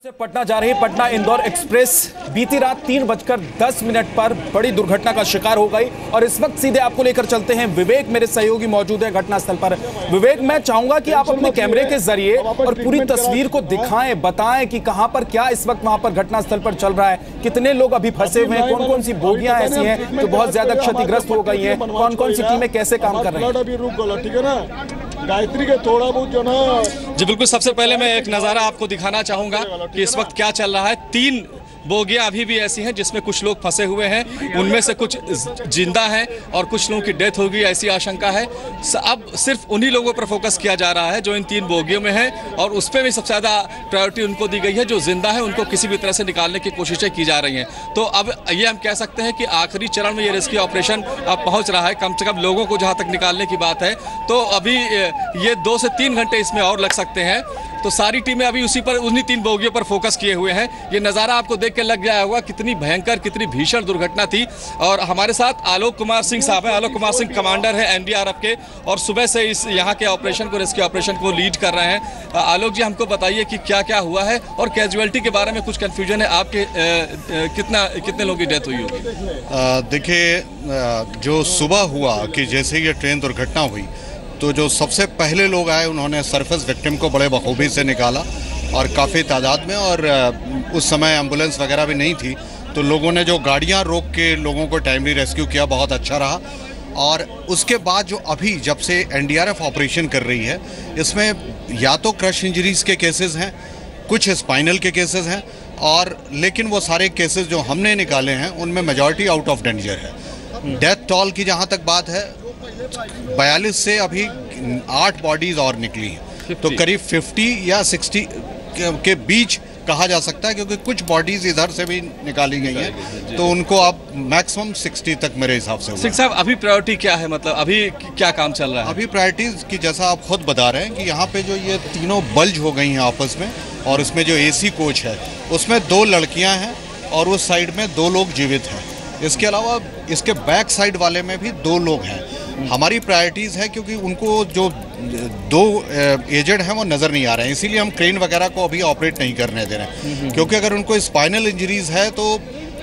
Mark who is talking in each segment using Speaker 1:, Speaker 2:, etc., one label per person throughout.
Speaker 1: से पटना जा रही पटना इंदौर एक्सप्रेस बीती रात 3:10 पर बड़ी दुर्घटना का शिकार हो गई और इस वक्त सीधे आपको लेकर चलते हैं। विवेक मेरे सहयोगी मौजूद है घटनास्थल पर। विवेक, मैं चाहूंगा कि आप अपने कैमरे के जरिए और पूरी तस्वीर को दिखाएं, बताएं कि कहां पर क्या इस वक्त वहां पर घटनास्थल पर चल रहा है, कितने लोग अभी फंसे हुए हैं, कौन कौन सी बोगियां ऐसी हैं जो बहुत ज्यादा क्षतिग्रस्त हो गई हैं, कौन कौन सी टीमें कैसे काम कर रही हैं।
Speaker 2: गायत्री के थोड़ा बहुत जो ना
Speaker 3: जी बिल्कुल। सबसे पहले मैं एक नज़ारा आपको दिखाना चाहूंगा कि इस वक्त क्या चल रहा है। 3 बोगियां अभी भी ऐसी हैं जिसमें कुछ लोग फंसे हुए हैं, उनमें से कुछ जिंदा हैं और कुछ लोगों की डेथ हो गई, ऐसी आशंका है। अब सिर्फ उन्हीं लोगों पर फोकस किया जा रहा है जो इन 3 बोगियों में हैं और उस पर भी सबसे ज़्यादा प्रायोरिटी उनको दी गई है। जो जिंदा है उनको किसी भी तरह से निकालने की कोशिशें की जा रही हैं। तो अब ये हम कह सकते हैं कि आखिरी चरण में ये रेस्क्यू ऑपरेशन अब पहुँच रहा है। कम से कम लोगों को जहाँ तक निकालने की बात है तो अभी ये 2 से 3 घंटे इसमें और लग सकते हैं। तो सारी टीमें अभी उन्हीं 3 बोगियों पर फोकस किए हुए हैं। ये नज़ारा आपको देख के लग गया होगा कितनी भयंकर, कितनी भीषण दुर्घटना थी। और हमारे साथ आलोक कुमार सिंह साहब हैं। आलोक कुमार सिंह कमांडर है एनडीआरएफ के और सुबह से इस यहाँ के ऑपरेशन को, रेस्क्यू ऑपरेशन को लीड कर रहे हैं। आलोक जी, हमको बताइए कि क्या क्या हुआ है और कैजुअलिटी के बारे में कुछ कन्फ्यूजन है आपके, कितने लोगों की डेथ हुई होगी?
Speaker 4: देखिए, जो सुबह हुआ कि जैसे ये ट्रेन दुर्घटना हुई तो जो सबसे पहले लोग आए उन्होंने सरफेस विक्टिम को बड़े बखूबी से निकाला और काफ़ी तादाद में, और उस समय एम्बुलेंस वगैरह भी नहीं थी तो लोगों ने जो गाड़ियां रोक के लोगों को टाइमली रेस्क्यू किया, बहुत अच्छा रहा। और उसके बाद जो अभी जब से एनडीआरएफ ऑपरेशन कर रही है इसमें या तो क्रश इंजरीज के केसेस हैं, कुछ स्पाइनल के केसेस हैं, और लेकिन वो सारे केसेस जो हमने निकाले हैं उनमें मेजॉरिटी आउट ऑफ डेंजर है। डेथ टॉल की जहाँ तक बात है 42 से अभी 8 बॉडीज और निकली हैं, तो करीब 50 या 60 के बीच कहा जा सकता है, क्योंकि कुछ बॉडीज इधर से भी निकाली गई हैं, तो उनको अब मैक्सिमम 60 तक मेरे हिसाब से।
Speaker 3: सिंह साहब, अभी प्रायोरिटी क्या है, मतलब अभी क्या काम चल रहा है?
Speaker 4: अभी प्रायोरिटीज की जैसा आप खुद बता रहे हैं कि यहाँ पे जो ये तीनों बल्ज हो गई हैं आपस में, और उसमें जो एसी कोच है उसमें 2 लड़कियाँ हैं और उस साइड में 2 लोग जीवित हैं। इसके अलावा इसके बैक साइड वाले में भी 2 लोग हैं। हमारी प्रायोरिटीज़ है क्योंकि उनको जो 2 एजेड हैं वो नज़र नहीं आ रहे हैं, इसीलिए हम क्रेन वगैरह को अभी ऑपरेट नहीं करने दे रहे हैं, क्योंकि अगर उनको स्पाइनल इंजरीज है तो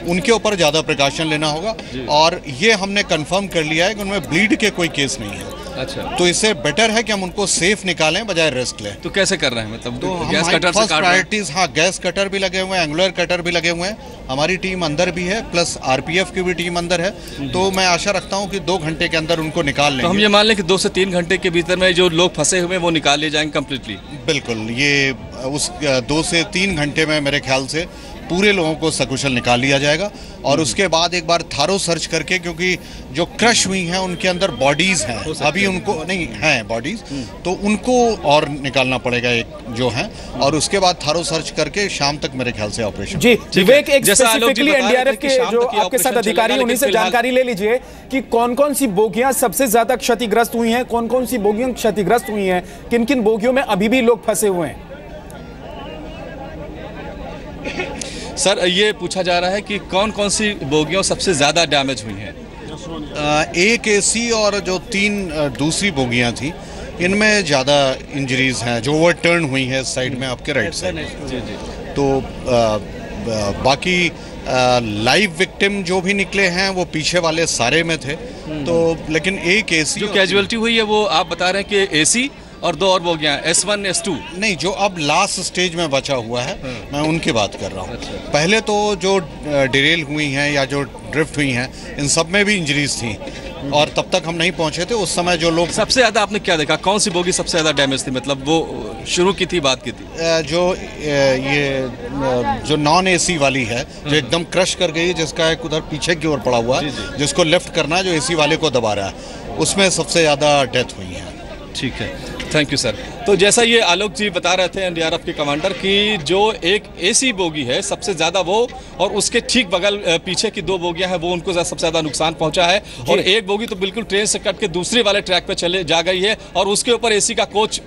Speaker 4: उनके ऊपर ज़्यादा प्रिकॉशन लेना होगा। और ये हमने कंफर्म कर लिया है कि उनमें ब्लीड के कोई केस नहीं है।
Speaker 3: अच्छा,
Speaker 4: तो इससे बेटर है कि हम उनको सेफ निकालें बजाय रिस्क लें।
Speaker 3: तो कैसे कर रहे हैं, मतलब
Speaker 4: तो
Speaker 3: गैस कटर से काट
Speaker 4: प्रायोरिटीज? हाँ, गैस कटर भी लगे हुए हैं, एंगुलर कटर भी लगे हुए हैं, हमारी टीम अंदर भी है, प्लस आरपीएफ की भी टीम अंदर है। तो मैं आशा रखता हूँ कि 2 घंटे के अंदर उनको निकाल लेंगे।
Speaker 3: तो हम ये मान लें कि 2 से 3 घंटे के भीतर में जो लोग फंसे हुए हैं वो निकाल लिए जाएंगे कम्प्लीटली?
Speaker 4: बिल्कुल, ये उस 2 से 3 घंटे में मेरे ख्याल से पूरे लोगों को सकुशल निकाल लिया जाएगा। और उसके बाद एक बार थारो सर्च करके, क्योंकि जो क्रश हुई हैं उनके अंदर बॉडीज हैं, अभी उनको नहीं हैं बॉडीज, तो उनको और निकालना पड़ेगा एक जो हैं, और उसके बाद थारो सर्च करके शाम तक मेरे ख्याल से ऑपरेशन।
Speaker 1: जी विवेक, एक स्पेसिफिकली एनडीआरएफ के जो आपके साथ अधिकारी उन्हीं से जानकारी ले लीजिए कि कौन कौन सी बोगियां सबसे ज्यादा क्षतिग्रस्त हुई हैं, कौन कौन सी बोगियां क्षतिग्रस्त हुई हैं, किन किन बोगियों में अभी भी लोग फंसे हुए हैं।
Speaker 3: सर, ये पूछा जा रहा है कि कौन कौन सी बोगियों सबसे ज़्यादा डैमेज हुई हैं?
Speaker 4: एक एसी और जो 3 दूसरी बोगियां थी, इनमें ज़्यादा इंजरीज हैं जो ओवरटर्न हुई हैं इस साइड में, आपके राइट साइड। तो बाकी लाइव विक्टिम जो भी निकले हैं वो पीछे वाले सारे में थे। तो लेकिन एक एसी
Speaker 3: जो कैजुअलिटी हुई है वो आप बता रहे हैं कि एसी और 2 और बोगियां S1 S2
Speaker 4: नहीं, जो अब लास्ट स्टेज में बचा हुआ है मैं उनकी बात कर रहा हूँ। पहले तो जो डिरेल हुई हैं या जो ड्रिफ्ट हुई हैं इन सब में भी इंजरीज थी और तब तक हम नहीं पहुंचे थे। उस समय जो लोग,
Speaker 3: सबसे ज़्यादा आपने क्या देखा, कौन सी बोगी सबसे ज़्यादा डैमेज थी, मतलब वो शुरू की थी, बात की थी?
Speaker 4: जो नॉन एसी वाली है जो एकदम क्रश कर गई, जिसका एक उधर पीछे की ओर पड़ा हुआ है, जिसको लेफ्ट करना है, जो एसी वाले को दबा रहा है, उसमें सबसे ज़्यादा डेथ हुई है।
Speaker 3: ठीक है, थैंक यू सर। तो जैसा ये आलोक जी बता रहे थे एनडीआरएफ के कमांडर कि जो एक एसी बोगी है सबसे ज़्यादा वो, और उसके ठीक बगल पीछे की 2 बोगियां हैं वो, उनको सबसे ज़्यादा नुकसान पहुंचा है। और एक बोगी तो बिल्कुल ट्रेन से कट के दूसरे वाले ट्रैक पे चले जा गई है और उसके ऊपर एसी का कोच,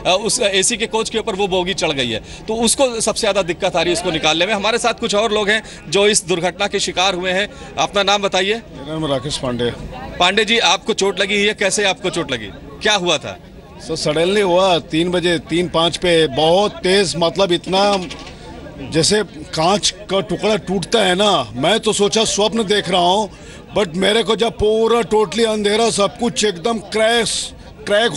Speaker 3: उस एसी के कोच के ऊपर वो बोगी चढ़ गई है, तो उसको सबसे ज़्यादा दिक्कत आ रही है उसको निकालने में। हमारे साथ कुछ और लोग हैं जो इस दुर्घटना के शिकार हुए हैं। अपना नाम बताइए।
Speaker 2: मेरा नाम राकेश पांडे।
Speaker 3: पांडे जी, आपको चोट लगी है, कैसे आपको चोट लगी, क्या हुआ था?
Speaker 2: सडनली हुआ 3 बजे 3:05 पे, बहुत तेज, मतलब इतना जैसे कांच का टुकड़ा टूटता है ना, मैं तो सोचा स्वप्न देख रहा हूँ, बट मेरे को जब पूरा टोटली अंधेरा सब कुछ एकदम क्रैक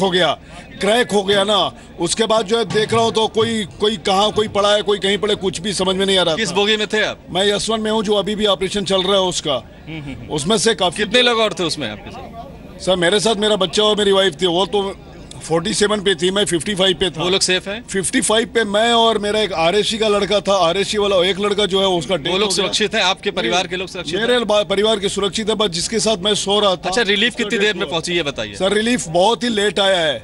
Speaker 2: हो गया ना, उसके बाद जो है देख रहा हूँ तो कोई कहाँ कोई पड़ा है, कोई कहीं पड़े, कुछ भी समझ में नहीं आ रहा।
Speaker 3: किस बोगी में थे आप?
Speaker 2: मैं यशवंत में हूँ, जो अभी भी ऑपरेशन चल रहा है उसका। उसमें से काफी।
Speaker 3: कितने लोग और थे उसमें आपके साथ?
Speaker 2: सर मेरे साथ मेरा बच्चा और मेरी वाइफ थी, वो तो 47 पे थी, मैं 55 पे था।
Speaker 3: वो लोग सेफ हैं?
Speaker 2: 55 पे मैं और मेरा एक आरएसी का लड़का था, आरएसी वाला एक लड़का जो है उसका।
Speaker 3: वो लोग सुरक्षित हैं? आपके परिवार के लोग सुरक्षित हैं?
Speaker 2: मेरे परिवार के सुरक्षित है, बस जिसके साथ मैं सो रहा था।
Speaker 3: अच्छा, रिलीफ कितनी देर में पहुंची ये बताइए?
Speaker 2: सर रिलीफ बहुत ही लेट आया है,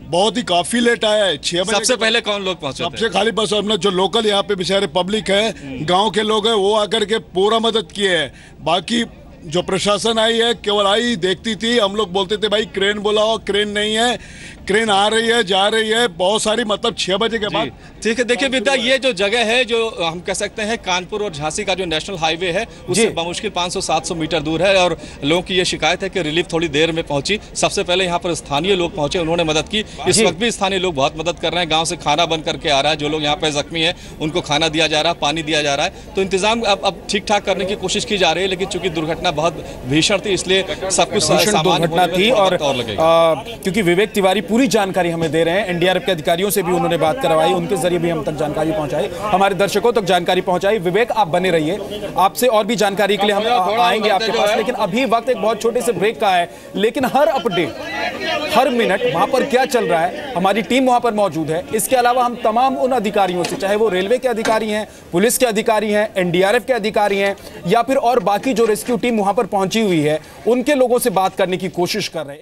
Speaker 2: बहुत ही काफी लेट आया है। 6 बजे
Speaker 3: सबसे पहले कौन लोग पहुंचे?
Speaker 2: सबसे खाली बस अपना जो लोकल यहाँ पे बेचारे पब्लिक है, गांव के लोग हैं, वो आकर के पूरा मदद किए हैं। बाकी जो प्रशासन आई है केवल आई देखती थी, हम लोग बोलते थे भाई क्रेन बुलाओ, क्रेन नहीं है, क्रेन आ रही है जा रही है, बहुत सारी, मतलब 6 बजे के बाद।
Speaker 3: ठीक है, देखिए विद्या, ये जो जगह है जो हम कह सकते हैं कानपुर और झांसी का जो नेशनल हाईवे है उससे बमुश्किल 500-700 मीटर दूर है, और लोगों की ये शिकायत है कि रिलीफ थोड़ी देर में पहुंची। सबसे पहले यहाँ पर स्थानीय लोग पहुंचे, उन्होंने मदद की। इस वक्त भी स्थानीय लोग बहुत मदद कर रहे हैं, गाँव से खाना बन करके आ रहा है, जो लोग यहाँ पे जख्मी है उनको खाना दिया जा रहा है, पानी दिया जा रहा है। तो इंतजाम अब ठीक ठाक करने की कोशिश की जा रही है, लेकिन चूंकि दुर्घटना बहुत भीषण थी इसलिए सब कुछ
Speaker 1: दुर्घटना थी। और क्योंकि विवेक तिवारी पूरी जानकारी हमें दे रहे हैं, एनडीआरएफ के अधिकारियों से भी उन्होंने बात करवाई, उनके जरिए भी हम तक जानकारी पहुंचाई, हमारे दर्शकों तक जानकारी पहुंचाई। विवेक आप बने रहिए, आपसे और भी जानकारी के लिए हम आएंगे आपके पास, लेकिन अभी वक्त एक बहुत छोटे से ब्रेक का है। लेकिन हर अपडेट, हर मिनट वहां पर क्या चल रहा है, हमारी टीम वहां पर मौजूद है। इसके अलावा हम तमाम उन अधिकारियों से, चाहे वो रेलवे के अधिकारी हैं, पुलिस के अधिकारी हैं, एनडीआरएफ के अधिकारी हैं, या फिर और बाकी जो रेस्क्यू टीम वहां पर पहुंची हुई है, उनके लोगों से बात करने की कोशिश कर रहे हैं।